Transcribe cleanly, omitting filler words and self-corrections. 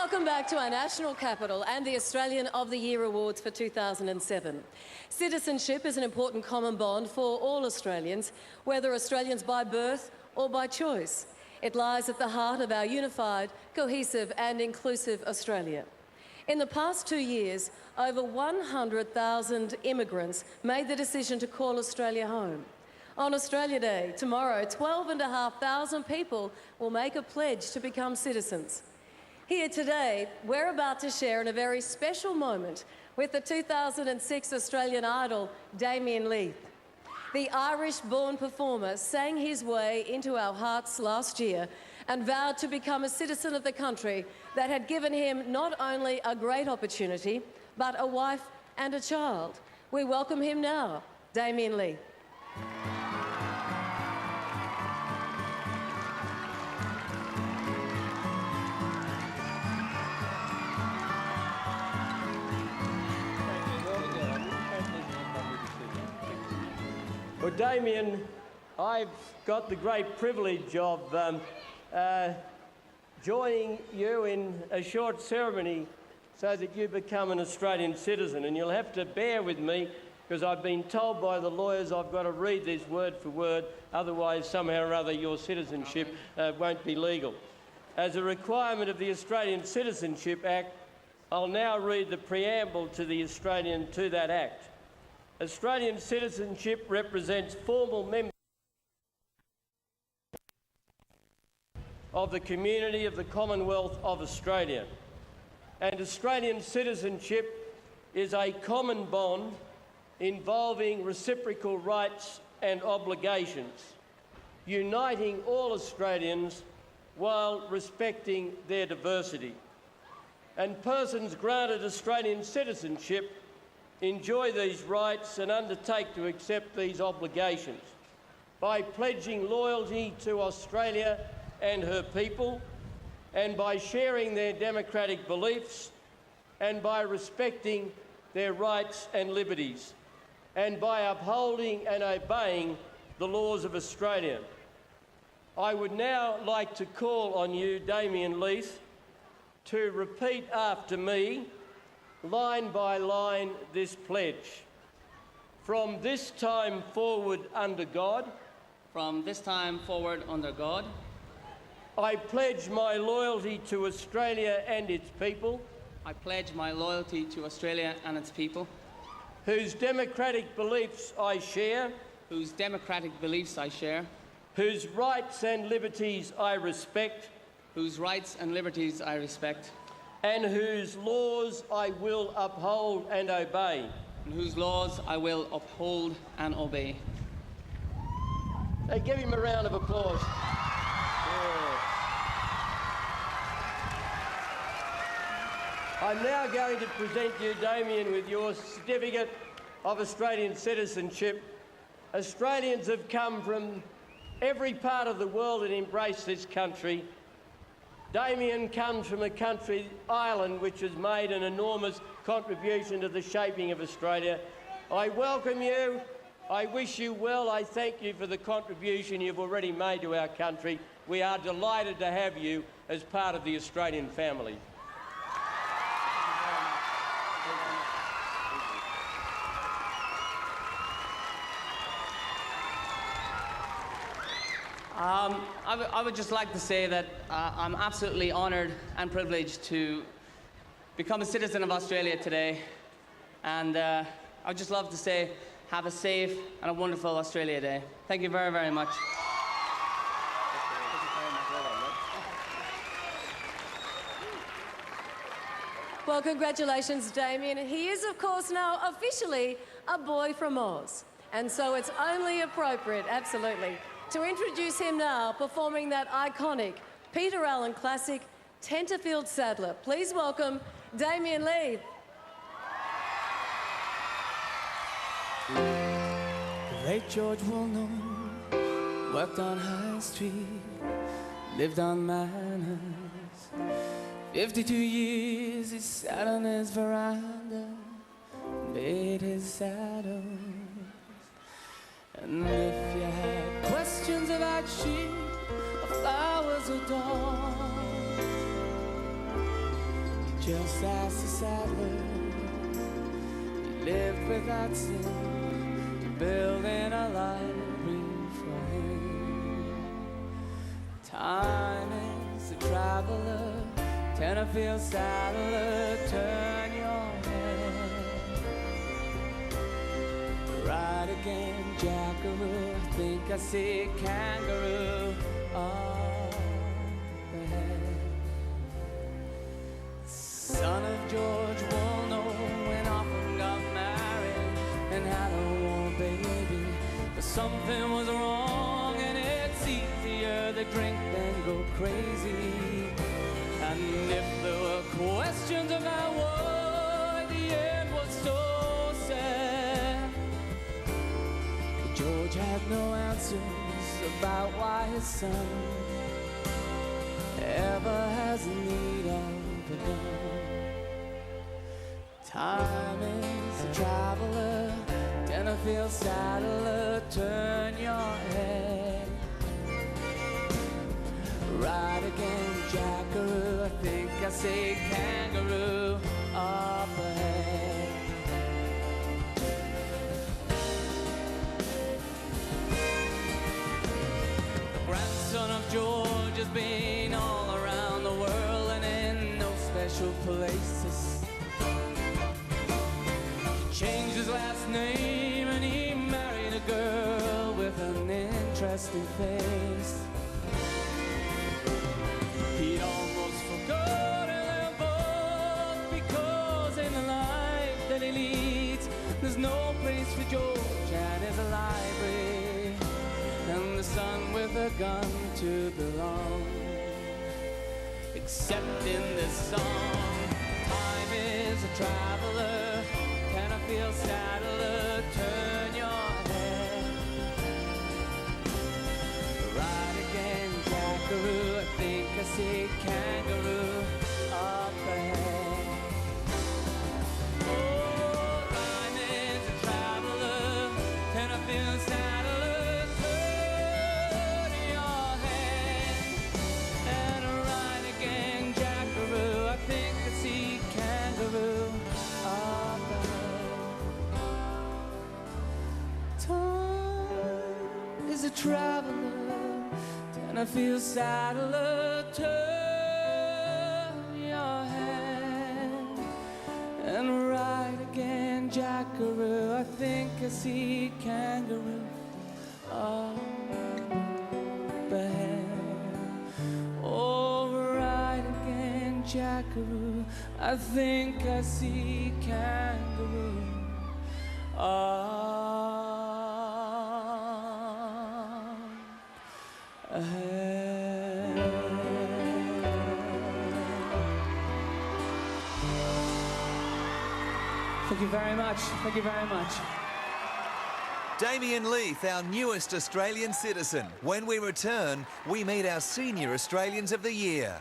Welcome back to our national capital and the Australian of the Year Awards for 2007. Citizenship is an important common bond for all Australians, whether Australians by birth or by choice. It lies at the heart of our unified, cohesive and inclusive Australia. In the past 2 years, over 100,000 immigrants made the decision to call Australia home. On Australia Day, tomorrow, 12,500 people will make a pledge to become citizens. Here today, we're about to share in a very special moment with the 2006 Australian Idol, Damien Leith. The Irish-born performer sang his way into our hearts last year and vowed to become a citizen of the country that had given him not only a great opportunity, but a wife and a child. We welcome him now, Damien Leith. Well, Damien, I've got the great privilege of joining you in a short ceremony so that you become an Australian citizen. And you'll have to bear with me because I've been told by the lawyers I've got to read this word for word, otherwise somehow or other your citizenship won't be legal. As a requirement of the Australian Citizenship Act, I'll now read the preamble to that Act. Australian citizenship represents formal membership of the community of the Commonwealth of Australia. And Australian citizenship is a common bond involving reciprocal rights and obligations, uniting all Australians while respecting their diversity. And persons granted Australian citizenship enjoy these rights and undertake to accept these obligations by pledging loyalty to Australia and her people, and by sharing their democratic beliefs, and by respecting their rights and liberties, and by upholding and obeying the laws of Australia. I would now like to call on you, Damien Leith, to repeat after me, line by line, this pledge. From this time forward under God. From this time forward under God. I pledge my loyalty to Australia and its people. I pledge my loyalty to Australia and its people. Whose democratic beliefs I share. Whose democratic beliefs I share. Whose rights and liberties I respect. Whose rights and liberties I respect. And whose laws I will uphold and obey. And whose laws I will uphold and obey. Hey, give him a round of applause. Yeah. I'm now going to present you, Damien, with your certificate of Australian citizenship. Australians have come from every part of the world and embraced this country. Damien comes from a country, Ireland, which has made an enormous contribution to the shaping of Australia. I welcome you. I wish you well. I thank you for the contribution you've already made to our country. We are delighted to have you as part of the Australian family. I would just like to say that I'm absolutely honoured and privileged to become a citizen of Australia today. And I would just love to say, have a safe and a wonderful Australia Day. Thank you very, very much. Well, congratulations, Damien. He is, of course, now officially a boy from Oz. And so it's only appropriate, absolutely, to introduce him now performing that iconic Peter Allen classic, Tenterfield Saddler. Please welcome Damien Leith. The late George Woolnough worked on High Street, lived on Manors. 52 years he sat on his veranda, made his saddles. And if you had questions about sheep or flowers or dawn, just as a saddler. He lived without sin, building a library for him. Time is a traveler, Tenterfield saddler, turn your head. Ride again, jackaroo, I think I see kangaroo up ahead. Son of George Woolnough went off and got married and had a warm baby, but something was wrong and it's easier to drink than go crazy. And if there were questions about why the end was so sad, George had no answers about why his son ever has need of a gun. Time is a traveler, Tenterfield saddler, turn your head. Ride again, jackaroo, I think I say kangaroo up ahead. The grandson of George has been all around the world and in no special places. He changed his last name and he married a girl with an interesting face. He'd almost forgotten them both because in the life that he leads, there's no place for George and his library, and the son with a gun to belong. Except in this song, time is a traveler, Tenterfield saddler, turn your head. Ride again, jackaroo, I think I see kangaroo up ahead. Oh, time is a traveler, Tenterfield saddler, turn your head. And ride again, jackaroo, I think I see kangaroo up ahead. Time is a traveler, Tenterfield saddler, turn your head. And ride again, jackaroo, I think I see kangaroo up ahead. Oh, ride again, jackaroo, I think I see kangaroo up ahead. Thank you very much. Thank you very much. Damien Leith, our newest Australian citizen. When we return, we meet our senior Australians of the year.